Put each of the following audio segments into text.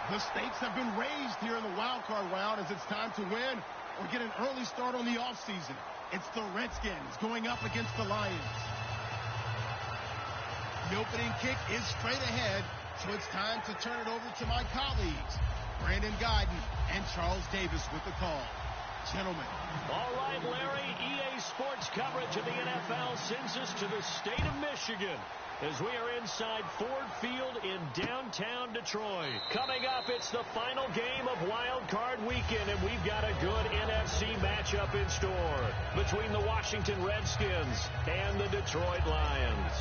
The stakes have been raised here in the wild card round as it's time to win or get an early start on the offseason. It's the Redskins going up against the Lions. The opening kick is straight ahead, so it's time to turn it over to my colleagues, Brandon Guyton and Charles Davis with the call. Gentlemen. All right, Larry, EA Sports coverage of the NFL sends us to the state of Michigan as we are inside Ford Field in downtown Detroit. Coming up, it's the final game of Wild Card Weekend, and we've got a good NFC matchup in store between the Washington Redskins and the Detroit Lions.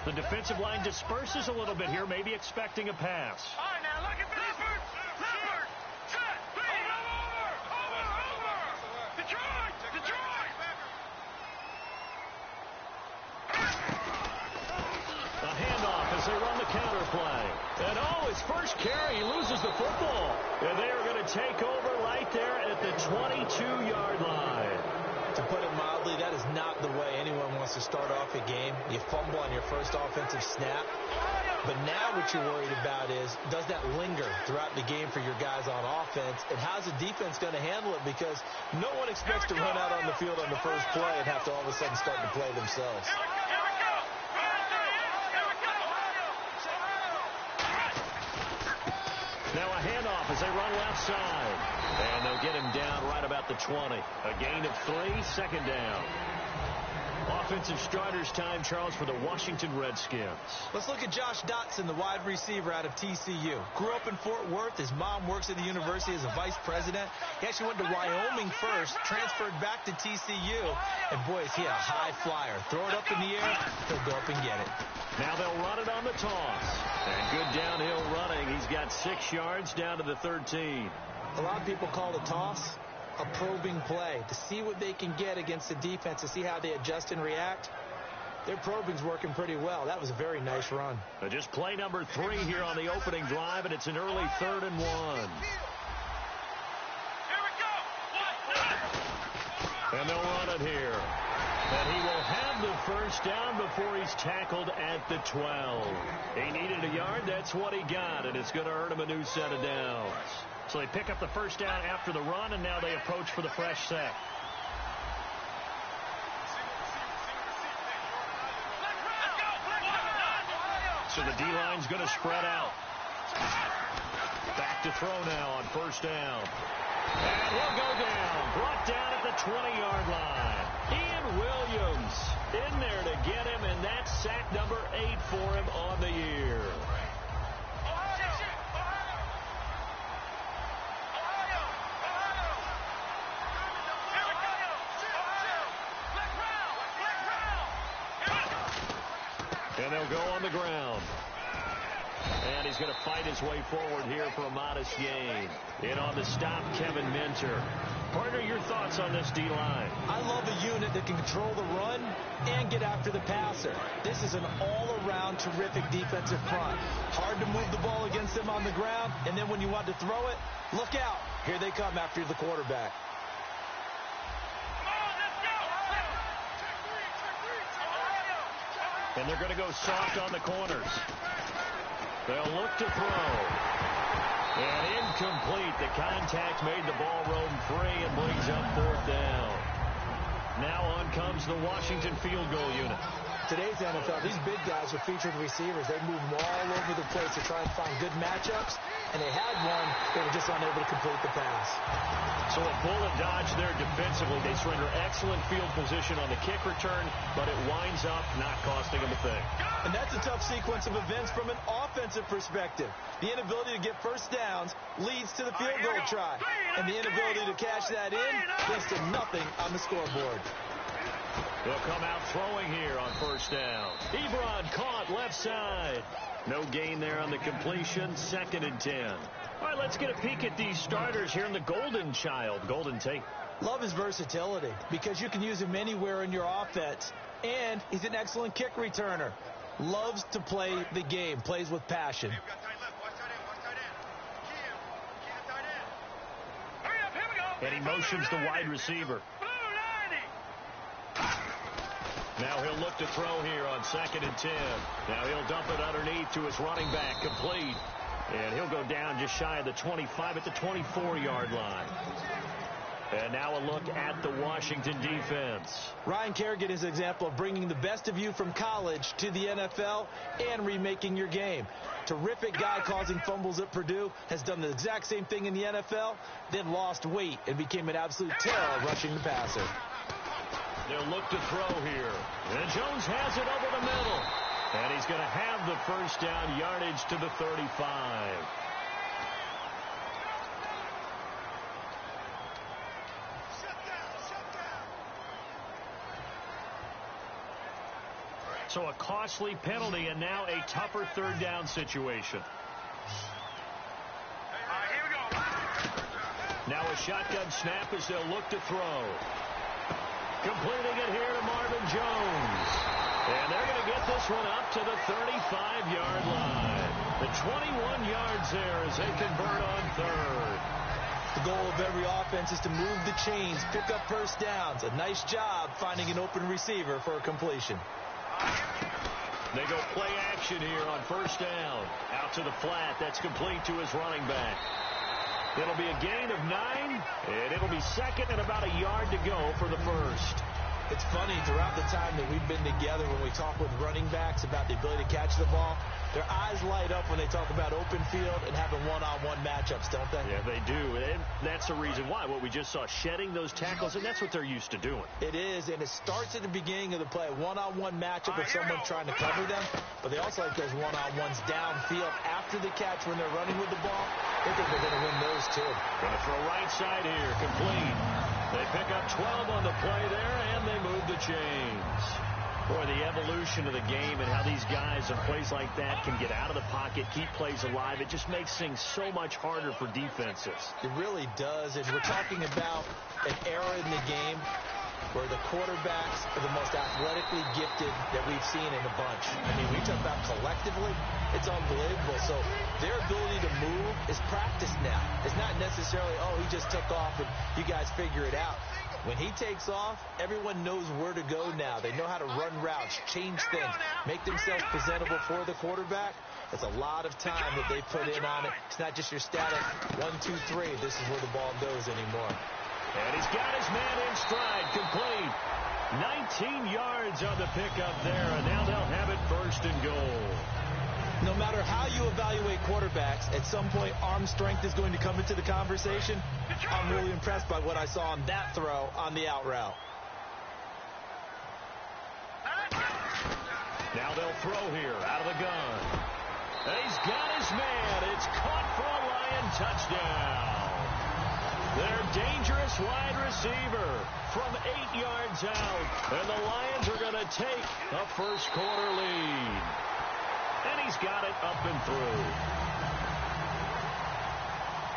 The defensive line disperses a little bit here, maybe expecting a pass. All right, now look at Clifford. Clifford. Set. Over. Detroit. A handoff as they run the counter play. And his first carry, he loses the football. And they are going to take over right there at the 22-yard line. To put it mildly, that is not the way anyone wants to start off a game. You fumble on your first offensive snap. But now what you're worried about is, does that linger throughout the game for your guys on offense? And how's the defense going to handle it? Because no one expects to run out on the field on the first play and have to all of a sudden start to play themselves. Now a handoff as they run left side. And they'll get him down right about the 20. A gain of 3, second down. Offensive starters time, Charles, for the Washington Redskins. Let's look at Josh Dotson, the wide receiver out of TCU. Grew up in Fort Worth. His mom works at the university as a vice president. He actually went to Wyoming first, transferred back to TCU. And, boy, is he a high flyer. Throw it up in the air, he'll go up and get it. Now they'll run it on the toss. And good downhill running. He's got 6 yards down to the 13. A lot of people call the toss a probing play to see what they can get against the defense, to see how they adjust and react. Their probing's working pretty well. That was a very nice run. Just play number 3 here on the opening drive, and it's an early 3rd and 1. And they'll run it here. And he will have the first down before he's tackled at the 12. He needed a yard. That's what he got, and it's going to earn him a new set of downs. So they pick up the first down after the run, and now they approach for the fresh set. So the D-line's going to spread out. Back to throw now on first down. And he'll go down. Brought down at the 20-yard line. Ian Williams in there to get him, and that's sack number 8 for him on the year. And they'll go on the ground. And he's going to fight his way forward here for a modest gain. In on the stop, Kevin Minter. Partner, your thoughts on this D-line? I love a unit that can control the run and get after the passer. This is an all-around terrific defensive front. Hard to move the ball against them on the ground, and then when you want to throw it, look out. Here they come after the quarterback. And they're going to go soft on the corners. They'll look to throw. And incomplete. The contact made the ball roam free and brings up 4th down. Now on comes the Washington field goal unit. Today's NFL, these big guys are featured receivers. They move them all over the place to try and find good matchups. And they had one. They were just unable to complete the pass. So a bullet dodge there defensively. They surrender excellent field position on the kick return, but it winds up not costing them a thing. And that's a tough sequence of events from an offensive perspective. The inability to get first downs leads to the field goal try. And the inability to cash that in leads to nothing on the scoreboard. They'll come out throwing here on first down. Ebron caught left side. No gain there on the completion. 2nd and 10. All right, let's get a peek at these starters here in the Golden Child. Golden Tate. Love his versatility because you can use him anywhere in your offense. And he's an excellent kick returner. Loves to play the game. Plays with passion. And he motions the wide receiver. Now he'll look to throw here on 2nd and 10. Now he'll dump it underneath to his running back, complete. And he'll go down just shy of the 25 at the 24-yard line. And now a look at the Washington defense. Ryan Kerrigan is an example of bringing the best of you from college to the NFL and remaking your game. Terrific guy causing fumbles at Purdue, has done the exact same thing in the NFL, then lost weight and became an absolute terror rushing the passer. They'll look to throw here. And Jones has it over the middle. And he's going to have the first down, yardage to the 35. So a costly penalty and now a tougher 3rd down situation. Here we go. Now a shotgun snap as they'll look to throw. Completing it here to Marvin Jones. And they're going to get this one up to the 35-yard line. The 21 yards there as they convert on 3rd. The goal of every offense is to move the chains, pick up first downs. A nice job finding an open receiver for a completion. They go play action here on 1st down. Out to the flat. That's complete to his running back. It'll be a gain of 9, and it'll be 2nd and about a yard to go for the 1st. It's funny, throughout the time that we've been together, when we talk with running backs about the ability to catch the ball, their eyes light up when they talk about open field and having one-on-one matchups, don't they? Yeah, they do. And that's the reason why. What we just saw, shedding those tackles, and that's what they're used to doing. It is, and it starts at the beginning of the play. One-on-one matchup with someone trying to cover them, but they also like those one-on-ones downfield after the catch when they're running with the ball. They think they're going to win those, too. Going to throw right side here, complete. They pick up 12 on the play there, and they move the chains. Boy, the evolution of the game and how these guys in plays like that can get out of the pocket, keep plays alive, it just makes things so much harder for defenses. It really does, and we're talking about an era in the game where the quarterbacks are the most athletically gifted that we've seen in a bunch. I mean, we talk about collectively, it's unbelievable. So their ability to move is practiced now. It's not necessarily, oh, he just took off and you guys figure it out. When he takes off, everyone knows where to go now. They know how to run routes, change things, make themselves presentable for the quarterback. That's a lot of time that they put in on it. It's not just your static 1, 2, 3. This is where the ball goes anymore. And he's got his man in stride, complete. 19 yards on the pickup there, and now they'll have it 1st and goal. No matter how you evaluate quarterbacks, at some point arm strength is going to come into the conversation. I'm really impressed by what I saw on that throw on the out route. Now they'll throw here out of the gun. And he's got his man. It's caught for a Lion touchdown. Their dangerous wide receiver from 8 yards out. And the Lions are going to take a 1st quarter lead. And he's got it up and through.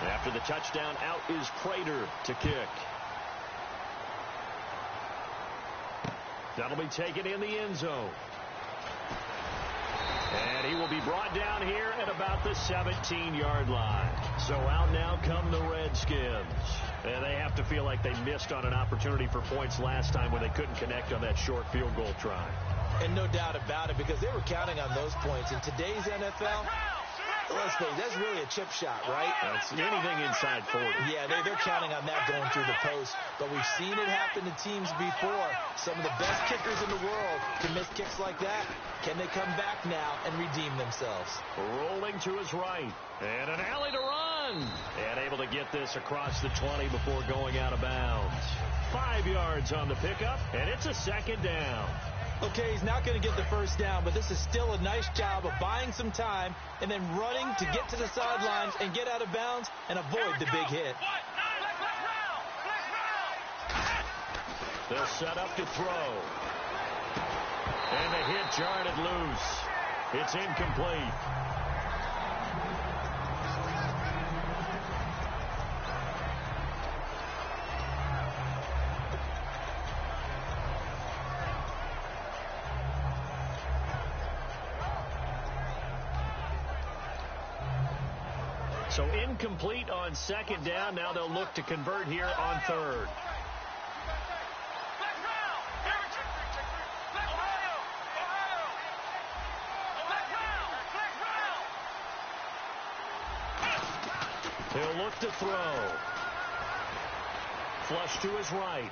After the touchdown, out is Prater to kick. That'll be taken in the end zone. And he will be brought down here at about the 17-yard line. So out now come the Redskins. And they have to feel like they missed on an opportunity for points last time when they couldn't connect on that short field goal try. And no doubt about it, because they were counting on those points. In today's NFL, let's face it, that's really a chip shot, right? That's anything inside 40. Yeah, they're counting on that going through the post. But we've seen it happen to teams before. Some of the best kickers in the world can miss kicks like that. Can they come back now and redeem themselves? Rolling to his right. And an alley to run. And able to get this across the 20 before going out of bounds. 5 yards on the pickup, and it's a 2nd down. Okay, he's not going to get the 1st down, but this is still a nice job of buying some time and then running to get to the sidelines and get out of bounds and avoid the big hit. They'll set up to throw. And the hit jarred it loose. It's incomplete. So incomplete on 2nd down. Now they'll look to convert here on 3rd. He'll look to throw. Flush to his right.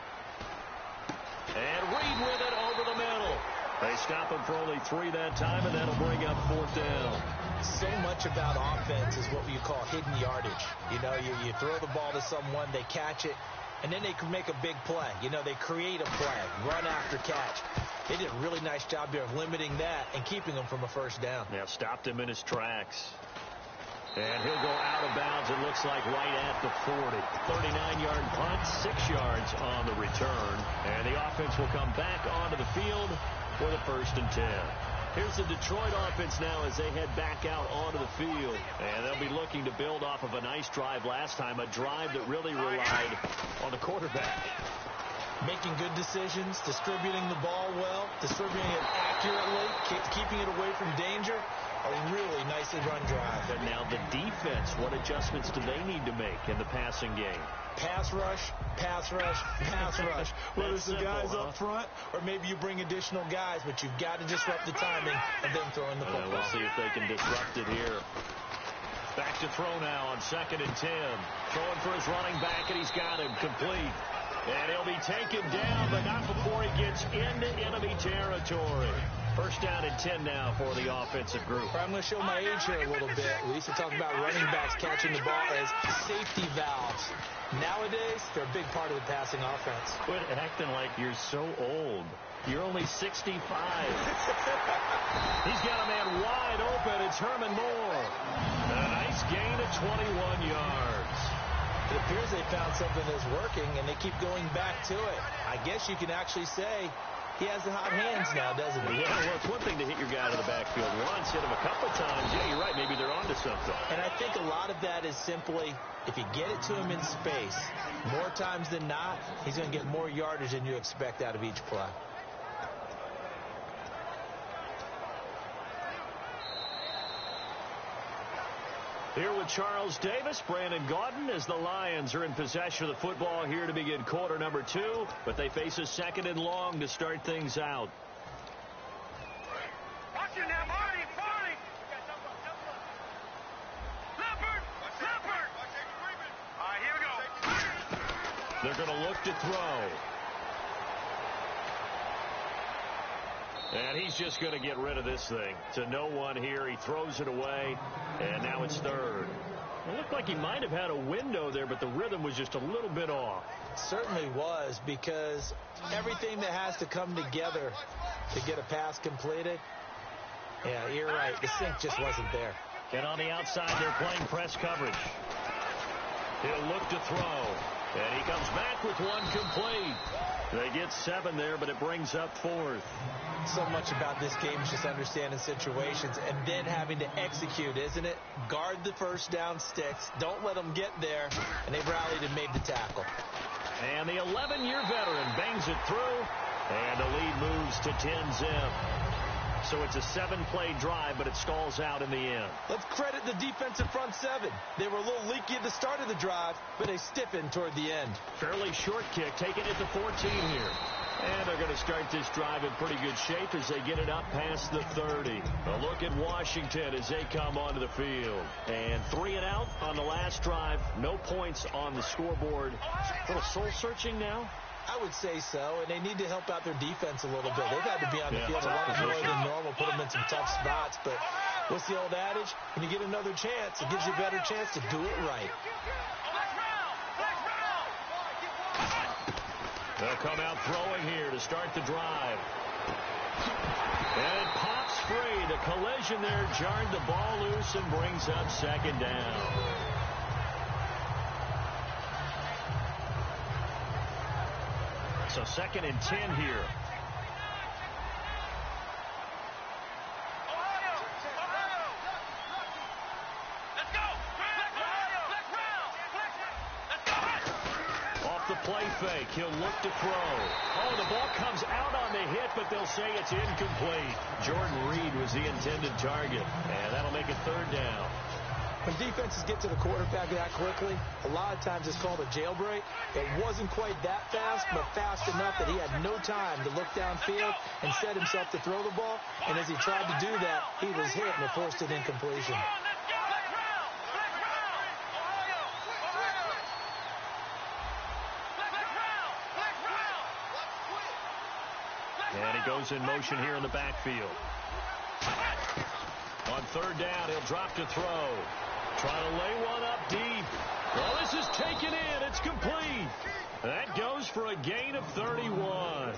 And Reed with it over the middle. They stop him for only 3 that time, and that'll bring up 4th down. So much about offense is what you call hidden yardage. You know, you throw the ball to someone, they catch it, and then they can make a big play. You know, they create a play, run after catch. They did a really nice job here of limiting that and keeping him from a 1st down. Yeah, stopped him in his tracks. And he'll go out of bounds, it looks like, right at the 40. 39-yard punt, 6 yards on the return. And the offense will come back onto the field for the 1st and 10. Here's the Detroit offense now as they head back out onto the field. And they'll be looking to build off of a nice drive last time, a drive that really relied on the quarterback. Making good decisions, distributing the ball well, distributing it accurately, keeping it away from danger. A really nicely run drive. And now the defense, what adjustments do they need to make in the passing game? Pass rush, pass rush, pass rush. Whether it's the guys up front or maybe you bring additional guys, but you've got to disrupt the timing of them throwing the football. We'll see if they can disrupt it here. Back to throw now on 2nd and 10. Throwing for his running back, and he's got him complete. And he'll be taken down, but not before he gets into enemy territory. 1st down and 10 now for the offensive group. I'm going to show my age here a little bit. We used to talk about running backs catching the ball as safety valves. Nowadays, they're a big part of the passing offense. Quit acting like you're so old. You're only 65. He's got a man wide open. It's Herman Moore. A nice gain of 21 yards. It appears they found something that's working, and they keep going back to it. I guess you can actually say he has the hot hands now, doesn't he? Yeah, well, it's one thing to hit your guy to the backfield once, hit him a couple times. Yeah, you're right. Maybe they're onto something. And I think a lot of that is simply, if you get it to him in space, more times than not, he's going to get more yardage than you expect out of each play. Here with Charles Davis, Brandon Gaudin, as the Lions are in possession of the football here to begin quarter number 2, but they face a 2nd and long to start things out. Watch it now, Marty. Leopard. All right, here we go. They're going to look to throw. And he's just going to get rid of this thing. To no one here. He throws it away. And now it's 3rd. It looked like he might have had a window there, but the rhythm was just a little bit off. Certainly was, because everything that has to come together to get a pass completed, yeah, you're right. The sync just wasn't there. And on the outside, they're playing press coverage. He'll look to throw. And he comes back with one complete. They get 7 there, but it brings up 4th. So much about this game is just understanding situations and then having to execute, isn't it? Guard the 1st down sticks. Don't let them get there. And they've rallied and made the tackle. And the 11-year veteran bangs it through. And the lead moves to 10-zip. So it's a 7-play drive, but it stalls out in the end. Let's credit the defensive front 7. They were a little leaky at the start of the drive, but they stiffened toward the end. Fairly short kick, taking it to 14 here. And they're going to start this drive in pretty good shape as they get it up past the 30. A look at Washington as they come onto the field. And 3 and out on the last drive. No points on the scoreboard. A little soul-searching now. I would say so, and they need to help out their defense a little bit. They've had to be on the field a lot more than normal, put them in some tough spots. But what's the old adage? When you get another chance, it gives you a better chance to do it right. They'll come out throwing here to start the drive. And it pops free. The collision there jarred the ball loose and brings up 2nd down. So 2nd and 10 here. Off the play fake, he'll look to throw. Oh, the ball comes out on the hit, but they'll say it's incomplete. Jordan Reed was the intended target, and that'll make it 3rd down. When defenses get to the quarterback that quickly, a lot of times it's called a jailbreak. It wasn't quite that fast, but fast enough that he had no time to look downfield and set himself to throw the ball. And as he tried to do that, he was hit and it forced an incompletion. goes in motion here in the backfield. On third down, he'll drop to throw. Trying to lay one up deep. Well, this is taken in. It's complete. That goes for a gain of 31.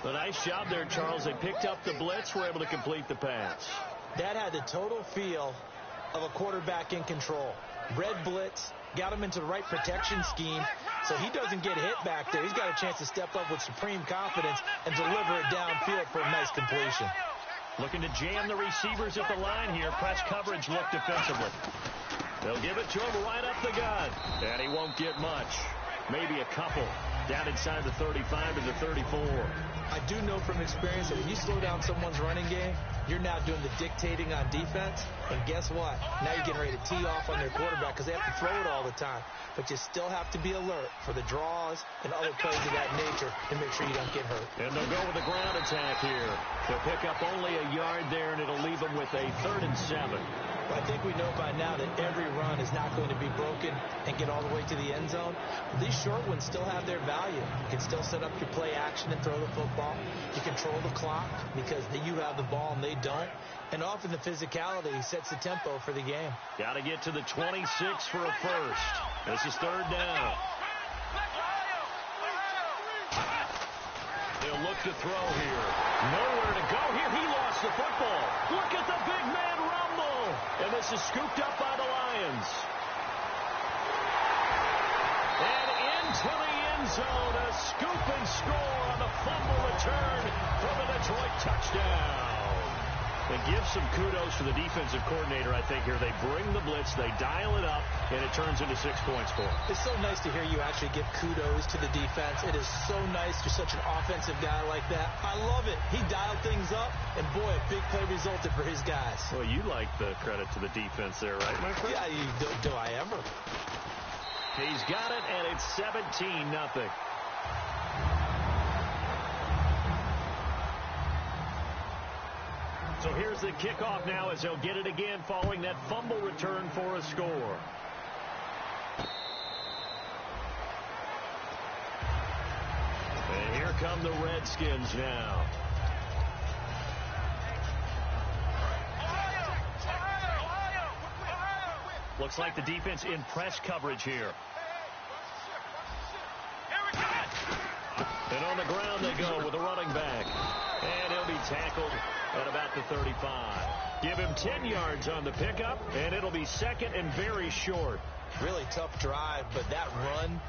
A nice job there, Charles. They picked up the blitz, were able to complete the pass. That had the total feel of a quarterback in control. Red blitz, got him into the right protection scheme, so he doesn't get hit back there. He's got a chance to step up with supreme confidence and deliver it downfield for a nice completion. Looking to jam the receivers at the line here. Press coverage look defensively. They'll give it to him right up the gut. And he won't get much. Maybe a couple. Down inside the 35 to the 34. I do know from experience that if you slow down someone's running game, you're now doing the dictating on defense. And guess what? Now you're getting ready to tee off on their quarterback because they have to throw it all the time. But you still have to be alert for the draws and other plays of that nature to make sure you don't get hurt. And they'll go with the ground attack here. They'll pick up only a yard there, and it'll leave them with a 3rd and 7. I think we know by now that every run is not going to be broken and get all the way to the end zone. But these short ones still have their value. You can still set up your play action and throw the football. You control the clock because you have the ball and they don't. And often the physicality sets the tempo for the game. Got to get to the 26 for a first. This is 3rd down. He'll look to throw here. Nowhere to go here. He lost the football. Look at the big man rumble. And this is scooped up by the Lions. And into the end zone. A scoop and score on the fumble return for the Detroit touchdown. And give some kudos to the defensive coordinator, I think, here. They bring the blitz, they dial it up, and it turns into 6 points for them. It's so nice to hear you actually give kudos to the defense. It is so nice. You're such an offensive guy like that. I love it. He dialed things up, and boy, a big play resulted for his guys. Well, you like the credit to the defense there, right, my friend? Yeah, do I ever? He's got it, and it's 17-0. So here's the kickoff now as they'll get it again following that fumble return for a score. And here come the Redskins now. Looks like the defense in press coverage here. And on the ground they go with a running back. And he'll be tackled at about the 35. Give him 10 yards on the pickup, and it'll be 2nd and very short. Really tough drive, but that run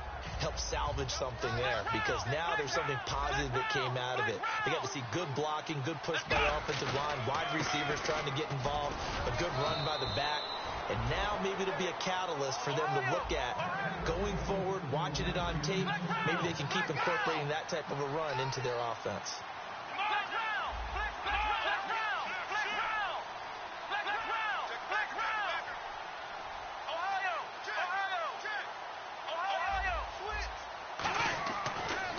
helped salvage something there because now there's something positive that came out of it. They got to see good blocking, good push by the offensive line, wide receivers trying to get involved, a good run by the back. And now maybe it'll be a catalyst for them to look at going forward, watching it on tape. Maybe they can keep incorporating that type of a run into their offense.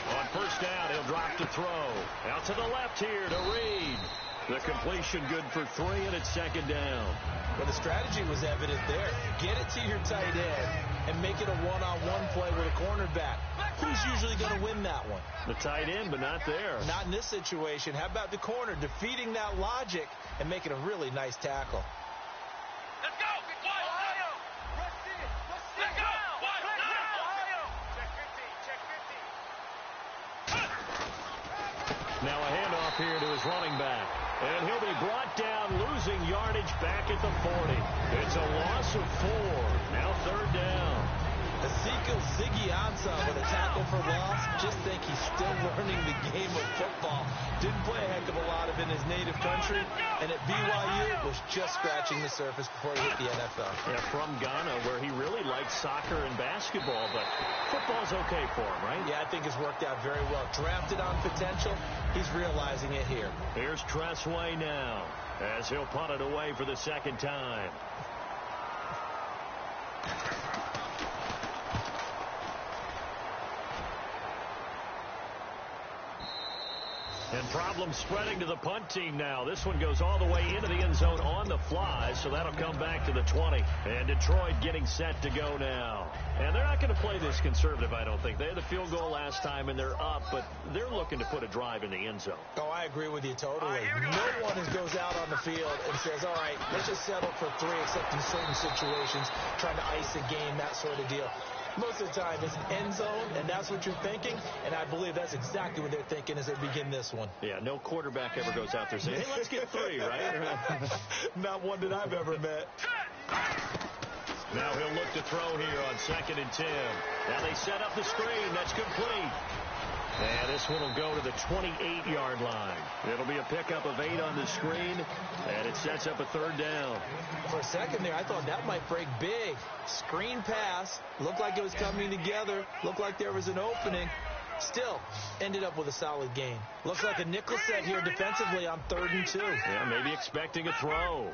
On first down, he'll drop to throw. Out to the left here to Reed. The completion good for 3, and it's 2nd down. Well, the strategy was evident there. Get it to your tight end and make it a one-on-one play with a cornerback. Who's usually going to win that one? The tight end, but not there. Not in this situation. How about the corner defeating that logic and making a really nice tackle? Let's go! Ohio! Let's go! Ohio! Check 15. Now a handoff here to his running back. And he'll be brought down, losing yardage back at the 40. It's a loss of 4. Now 3rd down. Ezekiel Ziggy Ansah with a tackle for loss. Just think he's still learning the game of football. Didn't play a heck of a lot of it in his native country. And at BYU was just scratching the surface before he hit the NFL. Yeah, from Ghana, where he really likes soccer and basketball. But football's okay for him, right? Yeah, I think it's worked out very well. Drafted on potential. He's realizing it here. Here's Tressway now as he'll punt it away for the 2nd time. And problem spreading to the punt team now. This one goes all the way into the end zone on the fly, so that'll come back to the 20. And Detroit getting set to go now. And they're not going to play this conservative, I don't think. They had the field goal last time, and they're up, but they're looking to put a drive in the end zone. Oh, I agree with you totally. No one goes out on the field and says, all right, let's just settle for 3, except in certain situations, trying to ice a game, that sort of deal. Most of the time, it's end zone, and that's what you're thinking, and I believe that's exactly what they're thinking as they begin this one. Yeah, no quarterback ever goes out there saying, hey, let's get 3, right? Not one that I've ever met. Now he'll look to throw here on 2nd and 10. Now they set up the screen. That's complete. And this one will go to the 28-yard line. It'll be a pickup of 8 on the screen, and it sets up a 3rd down. For a second there, I thought that might break big. Screen pass. Looked like it was coming together. Looked like there was an opening. Still, ended up with a solid gain. Looks like a nickel set here defensively on 3rd and 2. Yeah, maybe expecting a throw.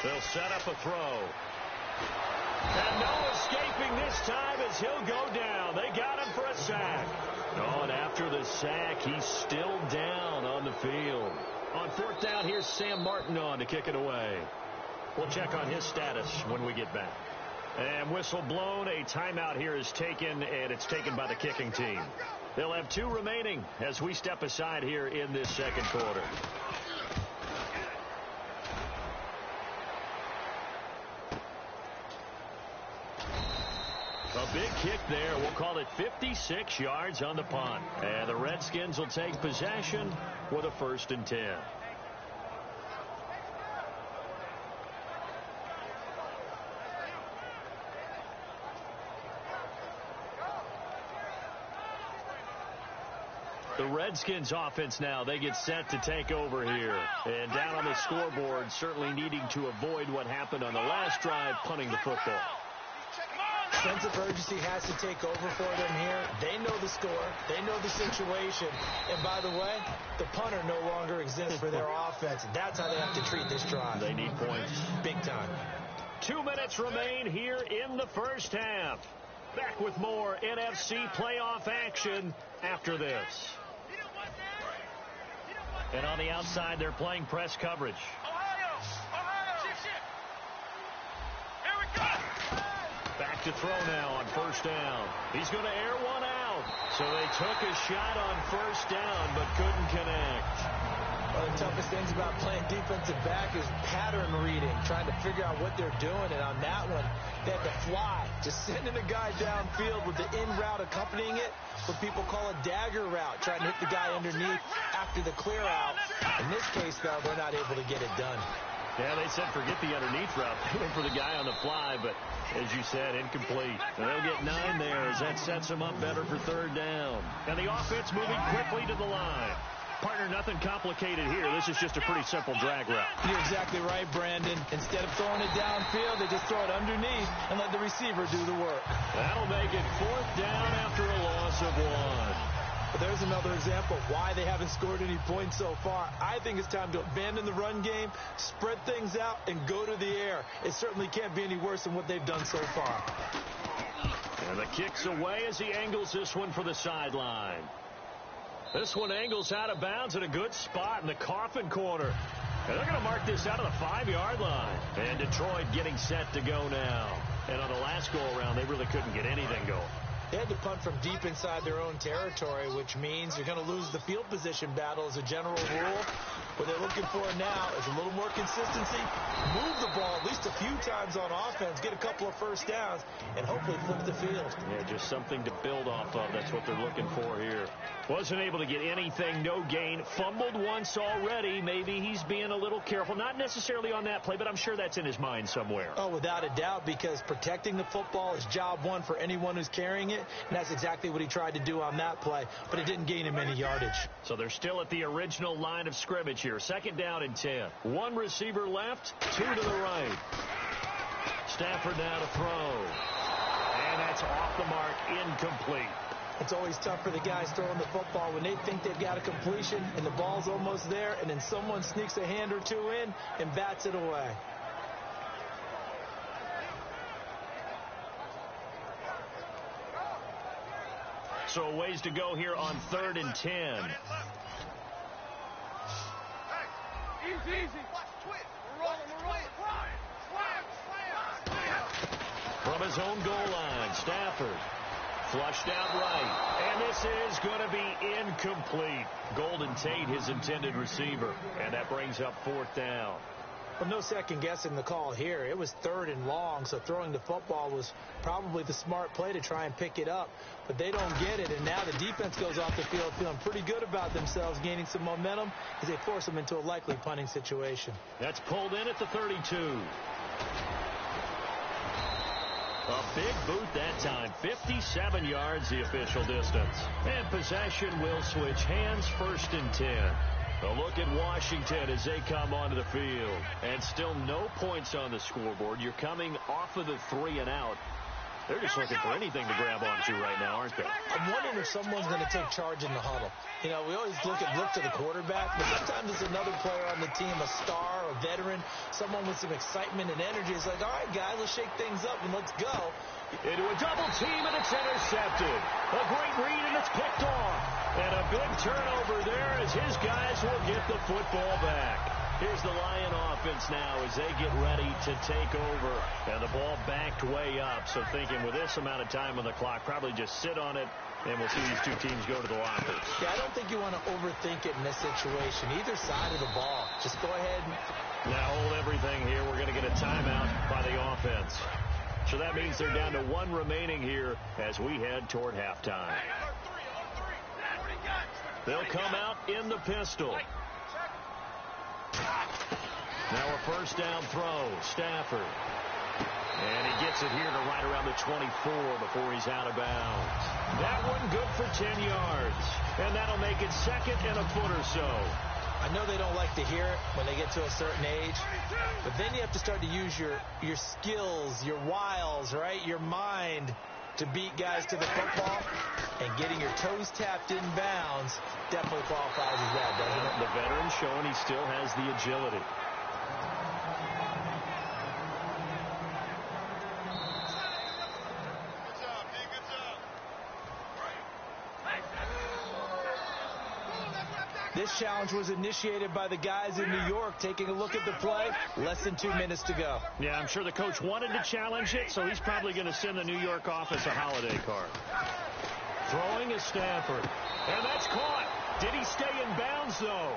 They'll set up a throw. And no escaping this time as he'll go down. They got him for a sack. Oh, and after the sack, he's still down on the field. On 4th down, here's Sam Martin on to kick it away. We'll check on his status when we get back. And whistle blown. A timeout here is taken, and it's taken by the kicking team. They'll have 2 remaining as we step aside here in this 2nd quarter. A big kick there. We'll call it 56 yards on the punt. And the Redskins will take possession with a 1st and 10. The Redskins offense now, they get set to take over here. And down on the scoreboard, certainly needing to avoid what happened on the last drive, punting the football. Sense of urgency has to take over for them here. They know the score. They know the situation. And by the way, the punter no longer exists for their offense. That's how they have to treat this drive. They need points. Big time. 2 minutes remain here in the 1st half. Back with more NFC playoff action after this. And on the outside, they're playing press coverage. Back to throw now on 1st down. He's going to air one out. So they took a shot on 1st down, but couldn't connect. One of the toughest things about playing defensive back is pattern reading, trying to figure out what they're doing. And on that one, they had to fly, just sending a guy downfield with the in route accompanying it, what people call a dagger route, trying to hit the guy underneath after the clear out. In this case, though, they're not able to get it done. Yeah, they said forget the underneath route. They went for the guy on the fly, but as you said, incomplete. And they'll get 9 there as that sets them up better for 3rd down. And the offense moving quickly to the line. Partner, nothing complicated here. This is just a pretty simple drag route. You're exactly right, Brandon. Instead of throwing it downfield, they just throw it underneath and let the receiver do the work. That'll make it 4th down after a loss of 1. But there's another example of why they haven't scored any points so far. I think it's time to abandon the run game, spread things out, and go to the air. It certainly can't be any worse than what they've done so far. And the kick's away as he angles this one for the sideline. This one angles out of bounds at a good spot in the coffin corner. And they're going to mark this out of the 5-yard line. And Detroit getting set to go now. And on the last go-around, they really couldn't get anything going. They had to punt from deep inside their own territory, which means you're going to lose the field position battle as a general rule. What they're looking for now is a little more consistency, move the ball at least a few times on offense, get a couple of 1st downs, and hopefully flip the field. Yeah, just something to build off of. That's what they're looking for here. Wasn't able to get anything, no gain. Fumbled once already. Maybe he's being a little careful. Not necessarily on that play, but I'm sure that's in his mind somewhere. Oh, without a doubt, because protecting the football is job 1 for anyone who's carrying it, and that's exactly what he tried to do on that play, but it didn't gain him any yardage. So they're still at the original line of scrimmage here. 2nd down and 10. 1 receiver left, 2 to the right. Stafford now to throw. And that's off the mark, incomplete. It's always tough for the guys throwing the football when they think they've got a completion and the ball's almost there, and then someone sneaks a hand or 2 in and bats it away. So ways to go here on 3rd and 10. Easy. From his own goal line, Stafford flushed out right. And this is going to be incomplete. Golden Tate, his intended receiver. And that brings up 4th down. Well, no second guessing the call here. It was 3rd and long, so throwing the football was probably the smart play to try and pick it up. But they don't get it, and now the defense goes off the field feeling pretty good about themselves, gaining some momentum as they force them into a likely punting situation. That's pulled in at the 32. A big boot that time. 57 yards the official distance. And possession will switch hands, 1st and 10. A look at Washington as they come onto the field. And still no points on the scoreboard. You're coming off of the 3 and out. They're just looking for anything to grab onto right now, aren't they? I'm wondering if someone's going to take charge in the huddle. You know, we always look to the quarterback, but sometimes it's another player on the team, a star, a veteran, someone with some excitement and energy. It's like, all right, guys, let's shake things up and let's go. Into a double team, and it's intercepted. A great read, and it's picked off. And a big turnover there as his guys will get the football back. Here's the Lion offense now as they get ready to take over. And the ball backed way up. So thinking with this amount of time on the clock, probably just sit on it, and we'll see these two teams go to the lockers. Yeah, I don't think you want to overthink it in this situation. Either side of the ball. Just go ahead. Now hold everything here. We're going to get a timeout by the offense. So that means they're down to 1 remaining here as we head toward halftime. They'll come out in the pistol. Now a 1st down throw. Stafford. And he gets it here to right around the 24 before he's out of bounds. That one good for 10 yards. And that'll make it 2nd and a foot or so. I know they don't like to hear it when they get to a certain age, but then you have to start to use your skills, your wiles, right? Your mind to beat guys to the football, and getting your toes tapped in bounds definitely qualifies as that, doesn't it? The veteran showing he still has the agility. This challenge was initiated by the guys in New York. Taking a look at the play, less than 2 minutes to go. Yeah, I'm sure the coach wanted to challenge it, so he's probably going to send the New York office a holiday card. Throwing is Stafford. And that's caught. Did he stay in bounds, though?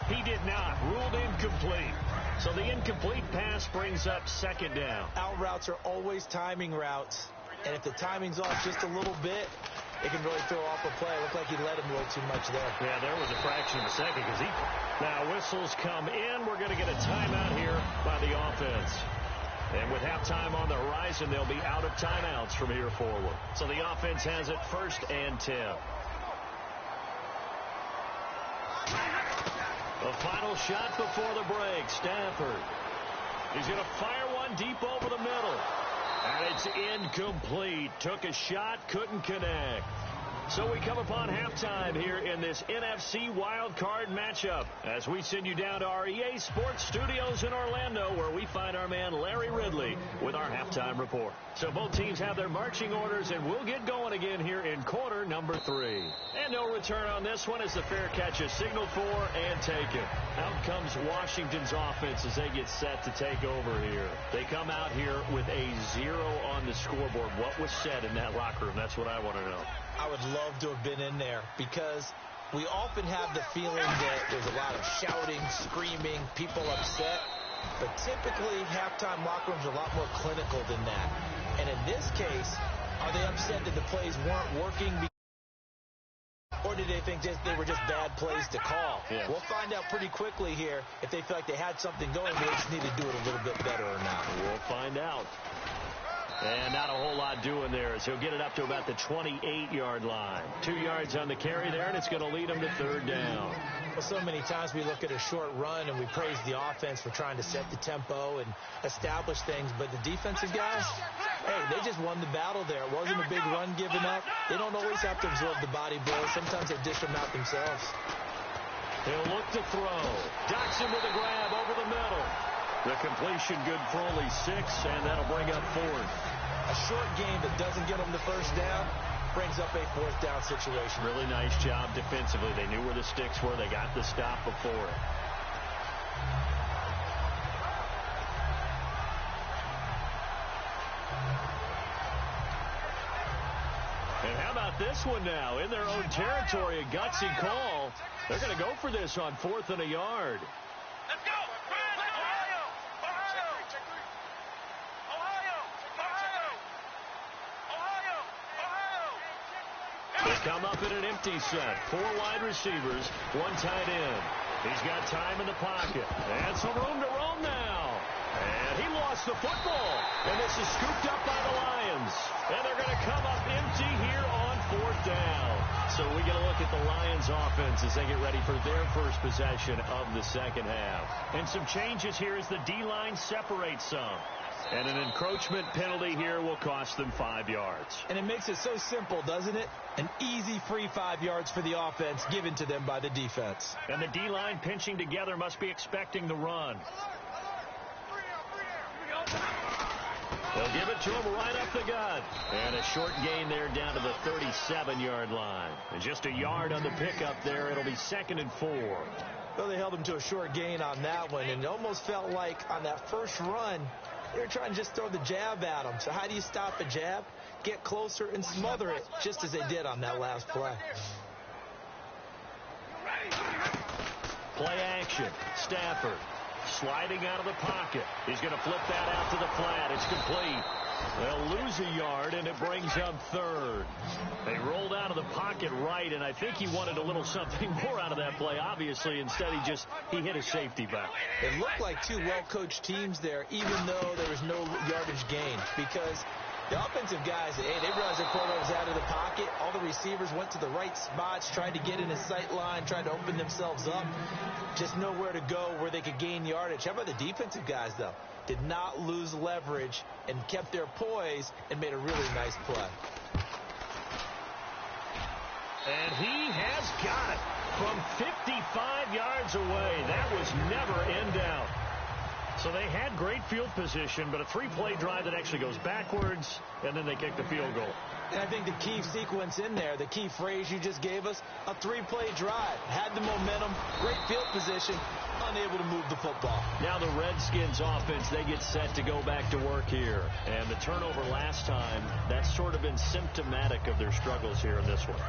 He did not. Ruled incomplete. So the incomplete pass brings up 2nd down. Out routes are always timing routes. And if the timing's off just a little bit, it can really throw off a play. It looked like he let him a little too much there. Yeah, there was a fraction of a second because he... Now whistles come in. We're going to get a timeout here by the offense. And with halftime on the horizon, they'll be out of timeouts from here forward. So the offense has it 1st and 10. The final shot before the break. Stafford. He's going to fire one deep over the middle. And it's incomplete. Took a shot, couldn't connect. So we come upon halftime here in this NFC wildcard matchup as we send you down to our EA Sports Studios in Orlando, where we find our man Larry Ridley with our halftime report. So both teams have their marching orders, and we'll get going again here in quarter number 3. And no return on this one as the fair catch is signaled for and taken. Out comes Washington's offense as they get set to take over here. They come out here with a 0 on the scoreboard. What was said in that locker room? That's what I want to know. I would love to have been in there because we often have the feeling that there's a lot of shouting, screaming, people upset. But typically, halftime locker rooms are a lot more clinical than that. And in this case, are they upset that the plays weren't working? Or did they think they were just bad plays to call? Yeah. We'll find out pretty quickly here if they feel like they had something going, but they just need to do it a little bit better or not. We'll find out. And not a whole lot doing there as he'll get it up to about the 28-yard line. 2 yards on the carry there, and it's going to lead him to 3rd down. Well, so many times we look at a short run and we praise the offense for trying to set the tempo and establish things. But the defensive guys, hey, they just won the battle there. It wasn't a big run given up. They don't always have to absorb the body blows. Sometimes they dish them out themselves. He'll look to throw. Docks him with a grab over the middle. The completion good for only 6, and that'll bring up 4th. A short game that doesn't get them the 1st down brings up a fourth down situation. Really nice job defensively. They knew where the sticks were. They got the stop before it. And how about this one now? In their own territory, a gutsy call. They're going to go for this on 4th and a yard. Let's go! Ohio! Ohio! Ohio! Ohio! They come up in an empty set. 4 wide receivers, 1 tight end. He's got time in the pocket. And some room to roam now. And he lost the football. And this is scooped up by the Lions. And they're going to come up empty here on 4th down. So we get a look at the Lions offense as they get ready for their first possession of the second half. And some changes here as the D-line separates some. And an encroachment penalty here will cost them 5 yards. And it makes it so simple, doesn't it? An easy free 5 yards for the offense given to them by the defense. And the D-line pinching together must be expecting the run. They'll give it to him right up the gut. And a short gain there down to the 37-yard line. And just a yard on the pickup there. It'll be 2nd and 4. Well, they held him to a short gain on that one, and it almost felt like on that first run, they were trying to just throw the jab at him. So how do you stop a jab? Get closer and smother it, just as they did on that last play. Play action. Stafford sliding out of the pocket. He's going to flip that out to the flat. It's complete. They'll lose a yard, and it brings up 3rd. They rolled out of the pocket right, and I think he wanted a little something more out of that play, obviously. Instead, he hit a safety back. It looked like 2 well-coached teams there, even though there was no yardage gained, because the offensive guys, they realized their quarterback was out of the pocket. All the receivers went to the right spots, tried to get in his sight line, tried to open themselves up. Just nowhere to go where they could gain yardage. How about the defensive guys, though? Did not lose leverage and kept their poise and made a really nice play. And he has got it from 55 yards away. That was never in doubt. So they had great field position, but a 3-play drive that actually goes backwards, and then they kick the field goal. And I think the key sequence in there, the key phrase you just gave us, a 3-play drive. Had the momentum, great field position, unable to move the football. Now the Redskins offense, they get set to go back to work here. And the turnover last time, that's sort of been symptomatic of their struggles here in this one.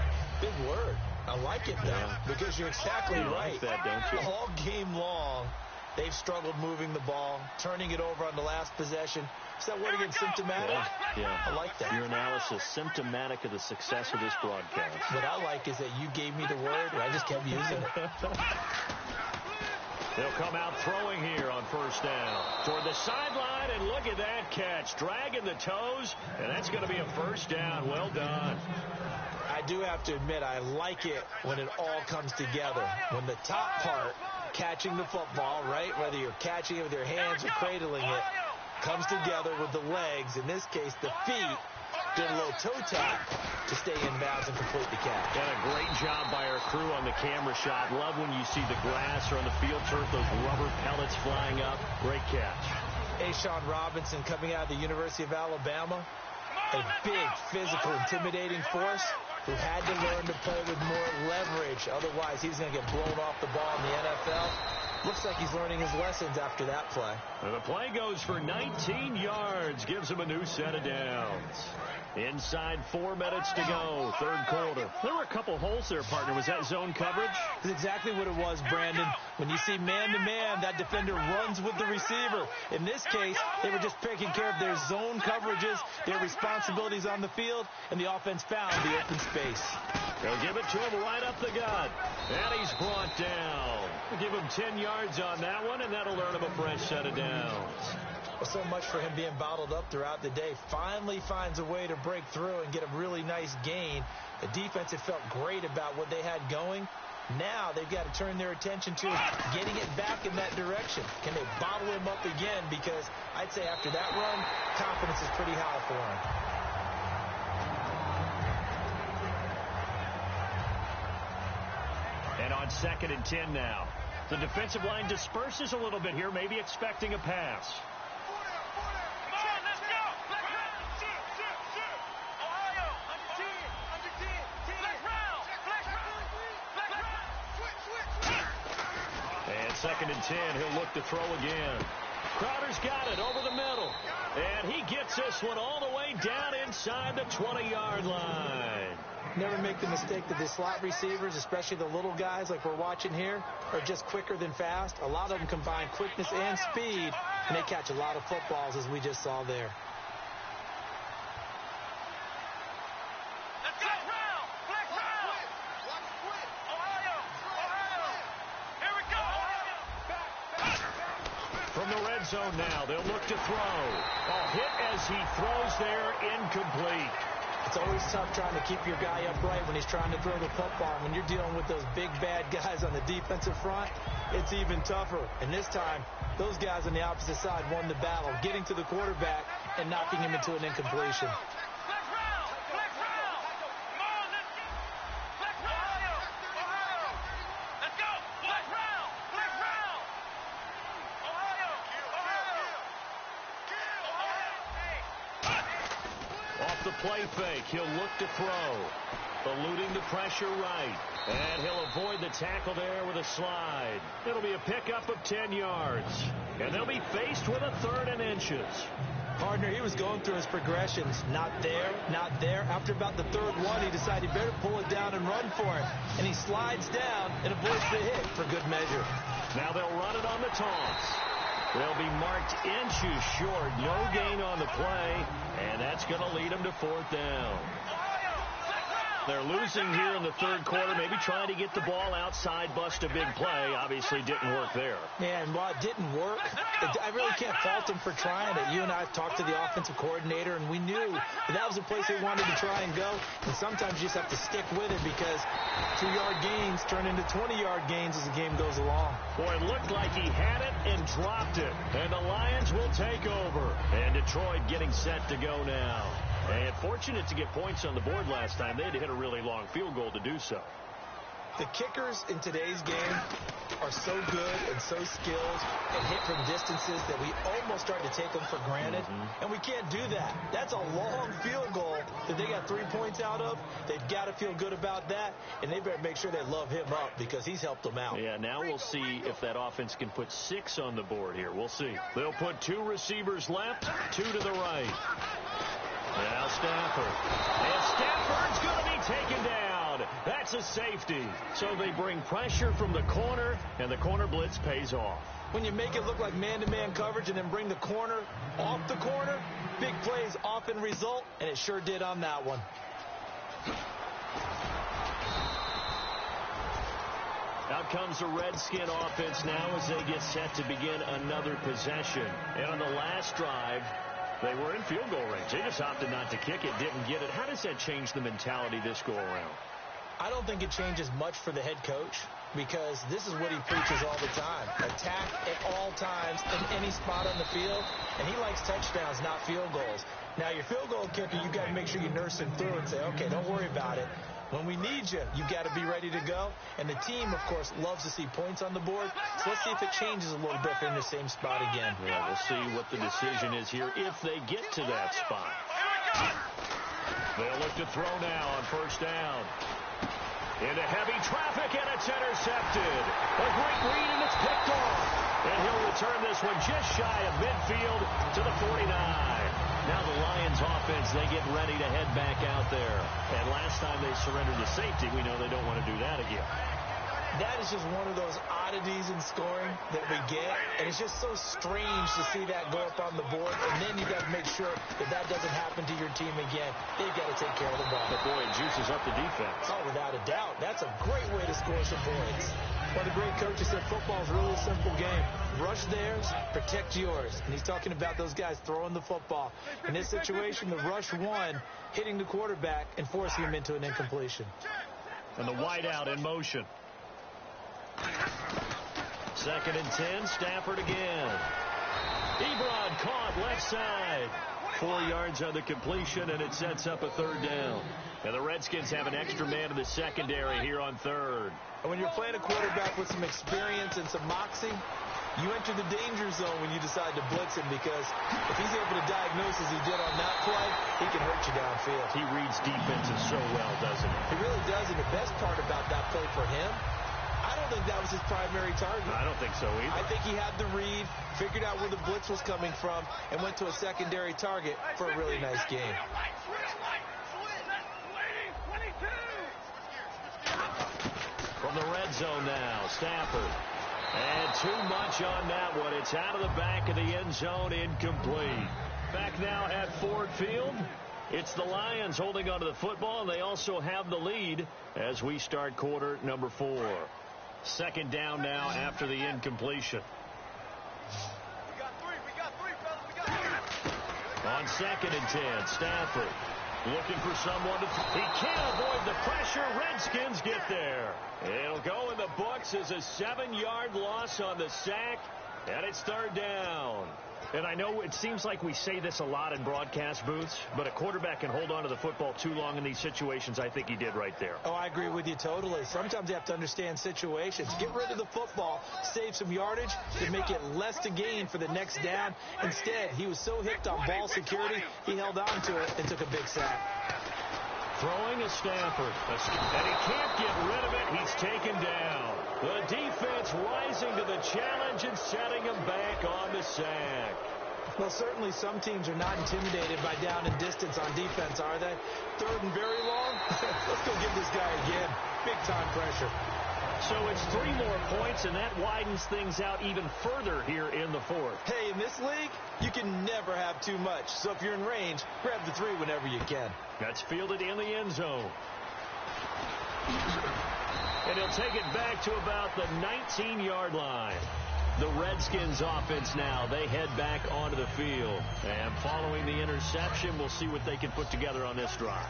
Big word. I like it, though, because you're exactly right. Like that, don't you? All game long, they've struggled moving the ball, turning it over on the last possession. Is that word again, symptomatic? Yeah. I like that. Your analysis, symptomatic of the success of this broadcast. What I like is that you gave me the word, and I just kept using it. They'll come out throwing here on 1st down. Toward the sideline, and look at that catch. Dragging the toes, and that's going to be a 1st down. Well done. I do have to admit, I like it when it all comes together. When the top part, catching the football, right, whether you're catching it with your hands or cradling it, comes together with the legs, in this case the feet, did a little toe tap to stay in bounds and complete the catch. And a great job by our crew on the camera shot. Love when you see the grass or on the field turf, those rubber pellets flying up. Great catch. Ashawn Robinson coming out of the University of Alabama, a big, physical, intimidating force who had to learn to play with more leverage. Otherwise, he's going to get blown off the ball in the NFL. Looks like he's learning his lessons after that play. And the play goes for 19 yards. Gives him a new set of downs. Inside 4 minutes to go, 3rd quarter. There were a couple holes there, partner. Was that zone coverage? That's exactly what it was, Brandon. When you see man-to-man, that defender runs with the receiver. In this case, they were just taking care of their zone coverages, their responsibilities on the field, and the offense found the open space. They'll give it to him right up the gut. And he's brought down. We'll give him 10 yards on that one, and that'll earn him a fresh set of downs. Well, so much for him being bottled up throughout the day. Finally finds a way to break through and get a really nice gain. The defense had felt great about what they had going. Now they've got to turn their attention to getting it back in that direction. Can they bottle him up again? Because I'd say after that run, confidence is pretty high for him. And on 2nd and 10 now. The defensive line disperses a little bit here, maybe expecting a pass. Come on, let's go! Ohio! 2nd and 10. He'll look to throw again. Crowder's got it over the middle. And he gets this one all the way down inside the 20-yard line. Never make the mistake that the slot receivers, especially the little guys like we're watching here, are just quicker than fast. A lot of them combine quickness and speed, and they catch a lot of footballs, as we just saw there. Let's go! Black round! Ohio! Here we go! From the red zone now, they'll look to throw. A hit as he throws there, incomplete. It's always tough trying to keep your guy upright when he's trying to throw the football. When you're dealing with those big, bad guys on the defensive front, it's even tougher. And this time, those guys on the opposite side won the battle, getting to the quarterback and knocking him into an incompletion. Black round! Come on, let's get Black round! Ohio! Let's go! Black round! Ohio! Off the play fake, he'll look to throw. Eluding the pressure right. And he'll avoid the tackle there with a slide. It'll be a pickup of 10 yards. And they'll be faced with a 3rd and inches. Partner, he was going through his progressions. Not there, not there. After about the 3rd one, he decided he better pull it down and run for it. And he slides down and avoids the hit for good measure. Now they'll run it on the toss. They'll be marked inches short. No gain on the play. And that's going to lead them to 4th down. They're losing here in the 3rd quarter, maybe trying to get the ball outside, bust a big play. Obviously didn't work there. Yeah, and while it didn't work, I really can't fault him for trying it. You and I talked to the offensive coordinator, and we knew that was a place they wanted to try and go. And sometimes you just have to stick with it because 2-yard gains turn into 20-yard gains as the game goes along. Boy, it looked like he had it and dropped it. And the Lions will take over. And Detroit getting set to go now. And fortunate to get points on the board last time. They had to hit a really long field goal to do so. The kickers in today's game are so good and so skilled and hit from distances that we almost start to take them for granted. And we can't do that. That's a long field goal that they got 3 points out of. They've got to feel good about that, and they better make sure they love him up because he's helped them out. Yeah, now we'll see if that offense can put 6 on the board here. We'll see. They'll put 2 receivers left, 2 to the right. Now Stafford. And Stafford's going to be taken down. That's a safety. So they bring pressure from the corner, and the corner blitz pays off. When you make it look like man-to-man coverage and then bring the corner off the corner, big plays often result, and it sure did on that one. Out comes the Redskin offense now as they get set to begin another possession. And on the last drive, they were in field goal range. They just opted not to kick it, didn't get it. How does that change the mentality this go around? I don't think it changes much for the head coach because this is what he preaches all the time. Attack at all times in any spot on the field, and he likes touchdowns, not field goals. Now, your field goal kicker, you got to make sure you nurse him through and say, okay, don't worry about it. When we need you, you've got to be ready to go. And the team, of course, loves to see points on the board. So let's see if it changes a little bit if they're in the same spot again. Yeah, we'll see what the decision is here if they get to that spot. They'll look to throw now on 1st down. Into heavy traffic, and it's intercepted. A great read, and it's picked off. And he'll return this one just shy of midfield to the 49. Now the Lions offense, they get ready to head back out there. And last time they surrendered to safety, we know they don't want to do that again. That is just one of those oddities in scoring that we get. And it's just so strange to see that go up on the board. And then you got to make sure that that doesn't happen to your team again. They've got to take care of the ball. But boy, it juices up the defense. Oh, without a doubt. That's a great way to score some points. One of the great coaches said football is really a simple game. Rush theirs, protect yours. And he's talking about those guys throwing the football. In this situation, the rush one, hitting the quarterback and forcing him into an incompletion. And the wideout in motion. 2nd and 10, Stafford again. Ebron caught left side. 4 yards on the completion, and it sets up a 3rd down. And the Redskins have an extra man in the secondary here on 3rd. And when you're playing a quarterback with some experience and some moxie, you enter the danger zone when you decide to blitz him because if he's able to diagnose as he did on that play, he can hurt you downfield. He reads defenses so well, doesn't he? He really does, and the best part about that play for him, I don't don't think that was his primary target. I don't think so either. I think he had the read, figured out where the blitz was coming from, and went to a secondary target for a really nice game. From the red zone now, Stafford. And too much on that one. It's out of the back of the end zone, incomplete. Back now at Ford Field. It's the Lions holding onto the football, and they also have the lead as we start quarter number 4. Second down now after the incompletion. On 2nd and 10, Stafford looking for someone to... He can't avoid the pressure. Redskins get there. It'll go in the books as a 7-yard loss on the sack, and it's 3rd down. And I know it seems like we say this a lot in broadcast booths, but a quarterback can hold on to the football too long in these situations. I think he did right there. Oh, I agree with you totally. Sometimes you have to understand situations. Get rid of the football, save some yardage, and make it less to gain for the next down. Instead, he was so hipped on ball security, he held on to it and took a big sack. Throwing a Stafford, and he can't get rid of it. He's taken down. The defense rising to the challenge and setting him back on the sack. Well, certainly some teams are not intimidated by down and distance on defense, are they? 3rd and very long? Let's go give this guy again. Big-time pressure. So it's 3 more points, and that widens things out even further here in the 4th. Hey, in this league, you can never have too much. So if you're in range, grab the 3 whenever you can. That's fielded in the end zone. And he'll take it back to about the 19-yard line. The Redskins offense now, they head back onto the field. And following the interception, we'll see what they can put together on this drive.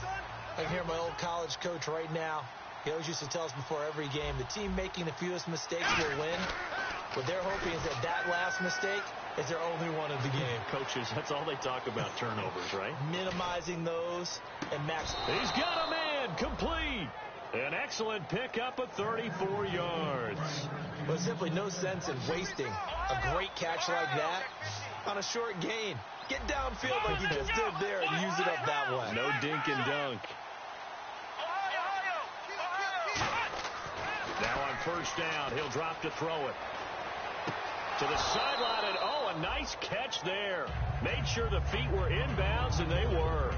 I can hear my old college coach right now. He always used to tell us before every game, the team making the fewest mistakes will win. What they're hoping is that last mistake is their only one of the game. Coaches, that's all they talk about, turnovers, right? Minimizing those and max. He's got a man, complete. An excellent pickup of 34 yards. Well, there's simply no sense in wasting a great catch like that on a short gain. Get downfield like you just did there and use it up that way. No dink and dunk. Now on 1st down, he'll drop to throw it. To the sideline, and oh, a nice catch there. Made sure the feet were inbounds, and they were.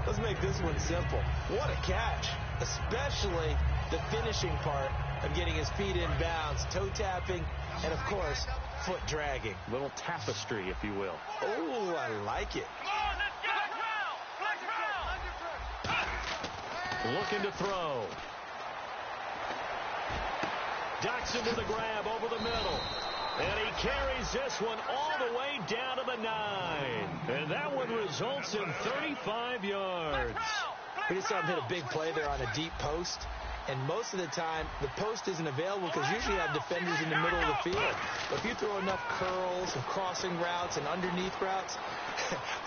Let's make this one simple. What a catch, especially the finishing part of getting his feet in bounds, toe tapping, and, of course, foot dragging. Little tapestry, if you will. Oh, I like it. Looking to throw. Ducks into the grab over the middle. And he carries this one all the way down to the 9. And that one results in 35 yards. We just saw him hit a big play there on a deep post. And most of the time, the post isn't available because usually you have defenders in the middle of the field. But if you throw enough curls and crossing routes and underneath routes,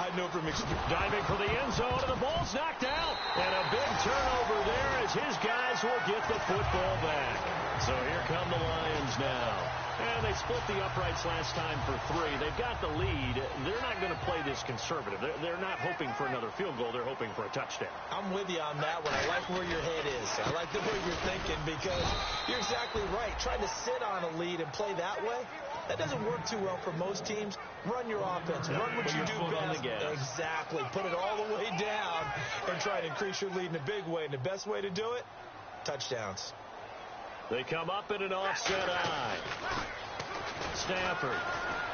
I know from experience. Diving for the end zone, and the ball's knocked out. And a big turnover there as his guys will get the football back. So here come the Lions now. And they split the uprights last time for 3. They've got the lead. They're not going to play this conservative. They're not hoping for another field goal. They're hoping for a touchdown. I'm with you on that one. I like where your head is. I like the way you're thinking because you're exactly right. Trying to sit on a lead and play that way, that doesn't work too well for most teams. Run your offense. Run what you do best. Exactly. Put it all the way down and try to increase your lead in a big way. And the best way to do it, touchdowns. They come up in an offset eye. Stafford.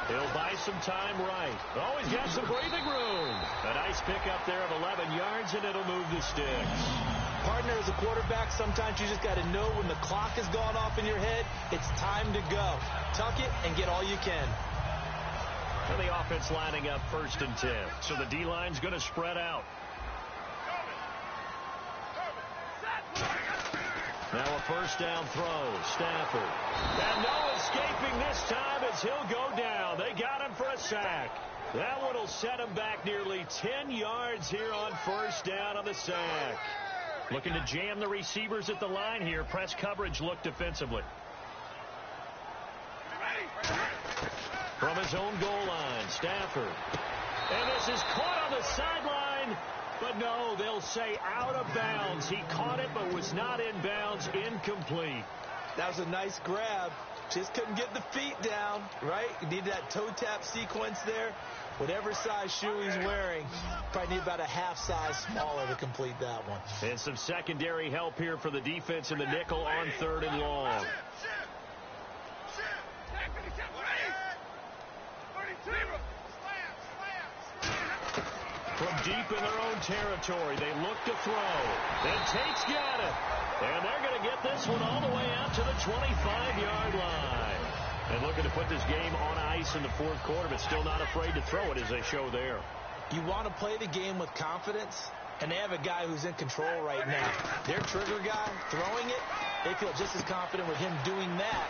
He'll buy some time right. Oh, he's got some breathing room. A nice pickup there of 11 yards, and it'll move the sticks. Partner, as a quarterback, sometimes you just got to know when the clock has gone off in your head, it's time to go. Tuck it and get all you can. And the offense lining up 1st and 10. So the D-line's going to spread out. Now a 1st down throw. Stafford. And no escaping this time as he'll go down. They got him for a sack. That one will set him back nearly 10 yards here on 1st down on the sack. Looking to jam the receivers at the line here. Press coverage look defensively. From his own goal line, Stafford. And this is caught on the sideline. But no, they'll say out of bounds. He caught it but was not in bounds. Incomplete. That was a nice grab. Just couldn't get the feet down, right? You needed that toe tap sequence there. Whatever size shoe he's wearing, probably need about a half size smaller to complete that one. And some secondary help here for the defense in the nickel on 3rd and long. From deep in their own territory, they look to throw. Then Tate's got it. And they're going to get this one all the way out to the 25-yard line. And looking to put this game on ice in the 4th quarter, but still not afraid to throw it as they show there. You want to play the game with confidence, and they have a guy who's in control right now. Their trigger guy throwing it, they feel just as confident with him doing that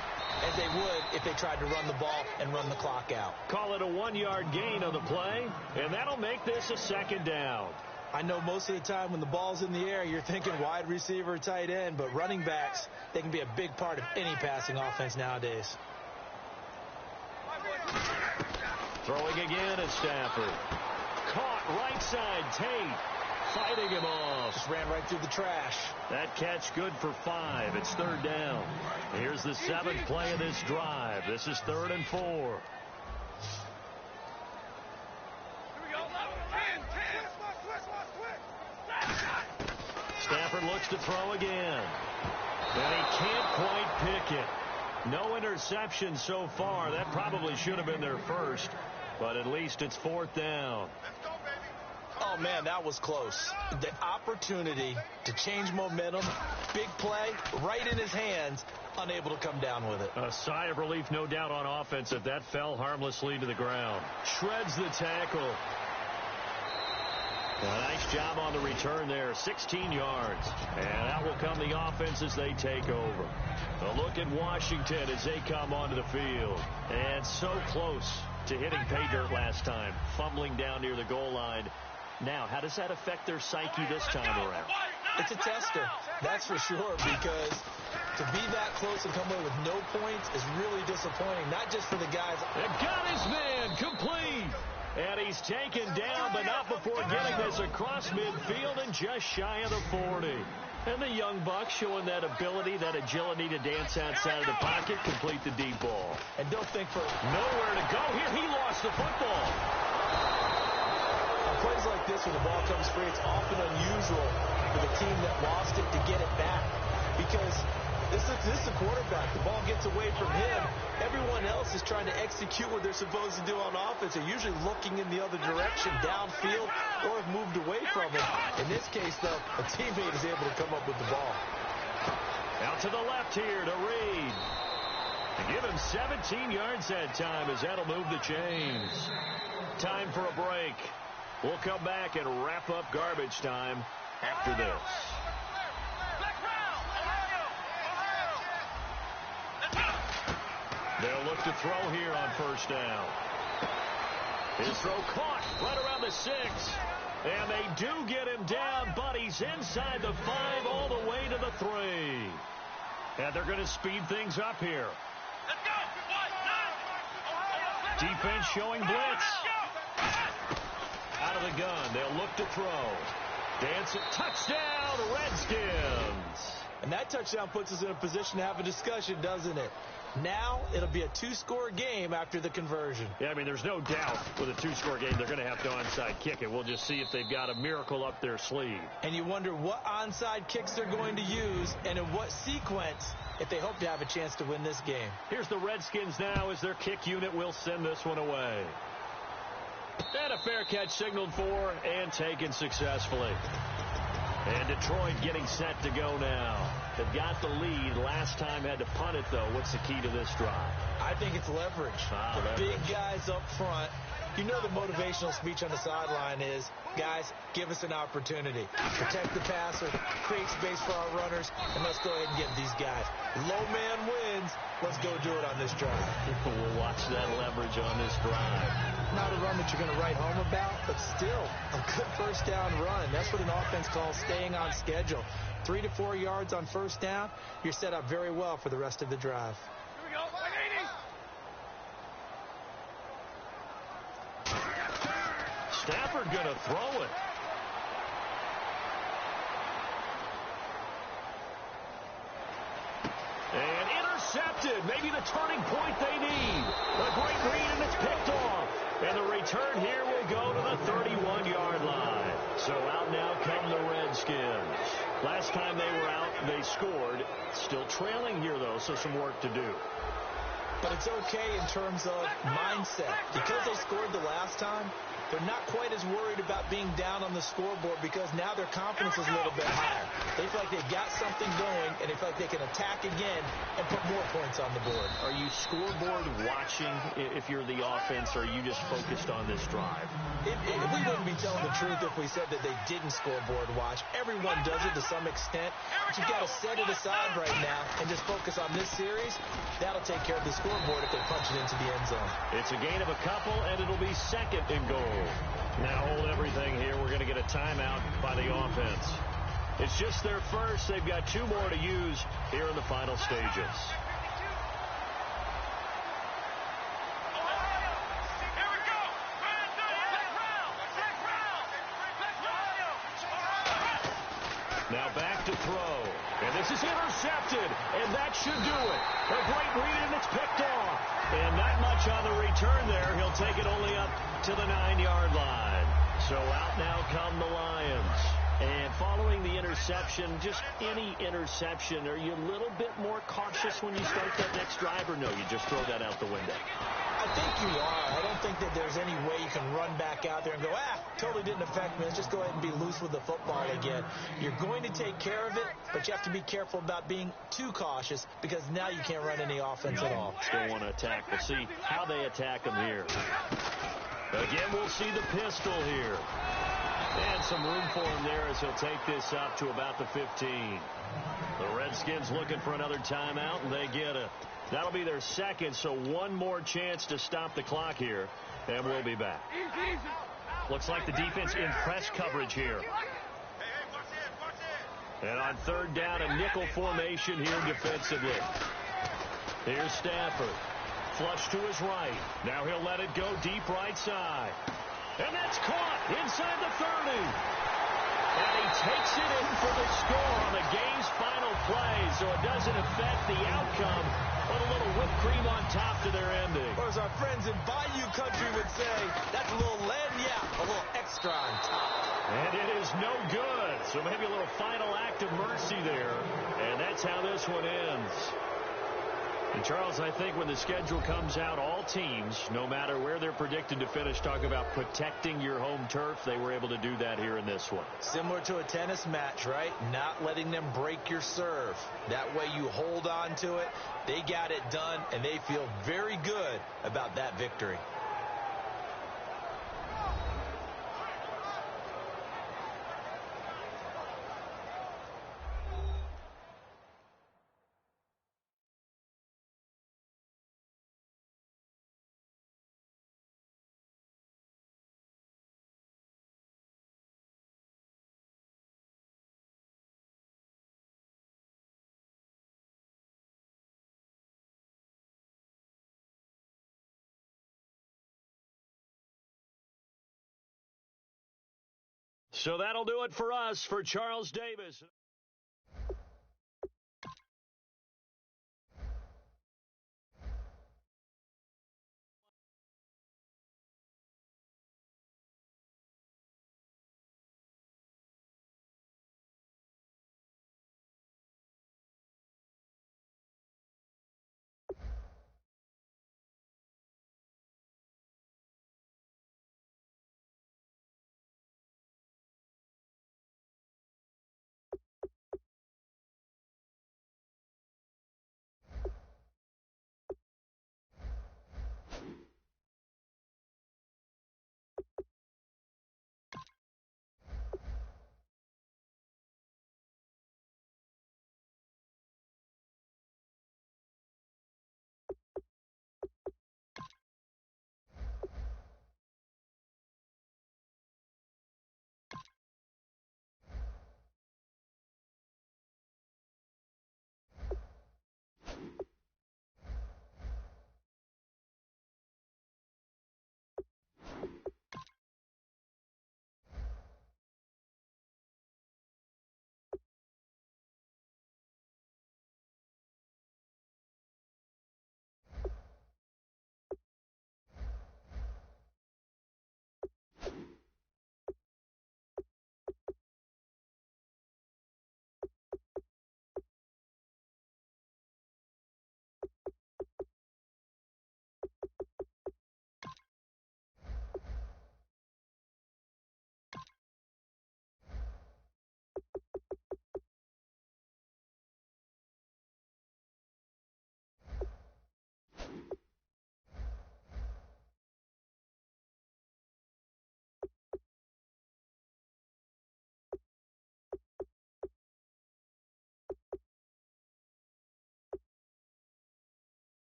as they would if they tried to run the ball and run the clock out. Call it a 1-yard gain on the play, and that'll make this a 2nd down. I know most of the time when the ball's in the air, you're thinking wide receiver, tight end, but running backs, they can be a big part of any passing offense nowadays. Throwing again at Stafford. Caught right side, Tate. Fighting him off. Just ran right through the trash. That catch good for 5. It's 3rd down. Here's the 7th play of this drive. This is 3rd and 4. Stafford looks to throw again. And he can't quite pick it. No interception so far. That probably should have been their first. But at least it's 4th down. Oh, man, that was close. The opportunity to change momentum, big play, right in his hands, unable to come down with it. A sigh of relief, no doubt, on offense if that fell harmlessly to the ground. Shreds the tackle. A nice job on the return there, 16 yards. And out will come the offense as they take over. A look at Washington as they come onto the field. And so close to hitting pay dirt last time, fumbling down near the goal line. Now, how does that affect their psyche this time around? It's a tester, that's for sure, because to be that close and come away with no points is really disappointing, not just for the guys. And got his man, complete. And he's taken down, but not before getting this across midfield and just shy of the 40. And the young buck showing that ability, that agility to dance outside of the pocket, complete the deep ball. And don't think for nowhere to go here. He lost the football. On plays like this, when the ball comes free, it's often unusual for the team that lost it to get it back. Because this is the quarterback. The ball gets away from him. Everyone else is trying to execute what they're supposed to do on offense. They're usually looking in the other direction, downfield, or have moved away from it. In this case, though, a teammate is able to come up with the ball. Out to the left here to Reed. To give him 17 yards that time, as that'll move the chains. Time for a break. We'll come back and wrap up garbage time after this. They'll look to throw here on 1st down. His throw caught right around the 6. And they do get him down, but he's inside the 5 all the way to the 3. And they're going to speed things up here. Defense showing blitz. Out of the gun, they'll look to throw. Dance it, touchdown, Redskins. And that touchdown puts us in a position to have a discussion, doesn't it? Now it'll be a 2-score game after the conversion. Yeah, I mean, there's no doubt with a 2-score game they're going to have to onside kick it. We'll just see if they've got a miracle up their sleeve. And you wonder what onside kicks they're going to use and in what sequence if they hope to have a chance to win this game. Here's the Redskins now as their kick unit will send this one away. And a fair catch signaled for and taken successfully. And Detroit getting set to go now. They've got the lead. Last time had to punt it, though. What's the key to this drive? I think it's leverage. The big guys up front. You know the motivational speech on the sideline is, guys, give us an opportunity. Protect the passer, create space for our runners, and let's go ahead and get these guys. Low man wins. Let's go do it on this drive. We'll watch that leverage on this drive. Not a run that you're going to write home about, but still a good 1st down run. That's what an offense calls staying on schedule. 3 to 4 yards on 1st down, you're set up very well for the rest of the drive. Here we go. 180. Stafford going to throw it. And intercepted. Maybe the turning point they need. A great read, and it's picked off. And the return here will go to the 31-yard line. So out now come the Redskins. Last time they were out, they scored. Still trailing here, though, so some work to do. But it's okay in terms of mindset. Because they scored the last time, they're not quite as worried about being down on the scoreboard because now their confidence is a little bit higher. They feel like they've got something going, and they feel like they can attack again and put more points on the board. Are you scoreboard watching if you're the offense, or are you just focused on this drive? We wouldn't be telling the truth if we said that they didn't scoreboard watch. Everyone does it to some extent. But you've got to set it aside right now and just focus on this series. That'll take care of the scoreboard if they punch it into the end zone. It's a gain of a couple, and it'll be second and goal. Now hold everything here. We're going to get a timeout by the offense. It's just their first. They've got 2 more to use here in the final stages. Now back to throw. And this is intercepted. And that should do it. A great read, and it's picked off. And not much on the return there. He'll take it only up to the 9-yard line. So out now come the Lions. And following the interception, just any interception, are you a little bit more cautious when you start that next drive, or no, you just throw that out the window? I think you are. I don't think that there's any way you can run back out there and go, totally didn't affect me. Let's just go ahead and be loose with the football again. You're going to take care of it, but you have to be careful about being too cautious because now you can't run any offense at all. Still want to attack. We'll see how they attack them here. Again, we'll see the pistol here. And some room for him there as he'll take this up to about the 15. The Redskins looking for another timeout, and they get it. That'll be their second, so one more chance to stop the clock here, and we'll be back. Looks like the defense in press coverage here. And on third down, a nickel formation here defensively. Here's Stafford. Flush to his right. Now he'll let it go deep right side. And that's caught inside the 30. And he takes it in for the score on the game's final play, so it doesn't affect the outcome. Put a little whipped cream on top to their ending. Or as our friends in Bayou Country would say, that's a little a little extra on top. And it is no good. So maybe a little final act of mercy there. And that's how this one ends. And Charles, I think when the schedule comes out, all teams, no matter where they're predicted to finish, talk about protecting your home turf. They were able to do that here in this one. Similar to a tennis match, right? Not letting them break your serve. That way you hold on to it. They got it done, and they feel very good about that victory. So that'll do it for us. For Charles Davis.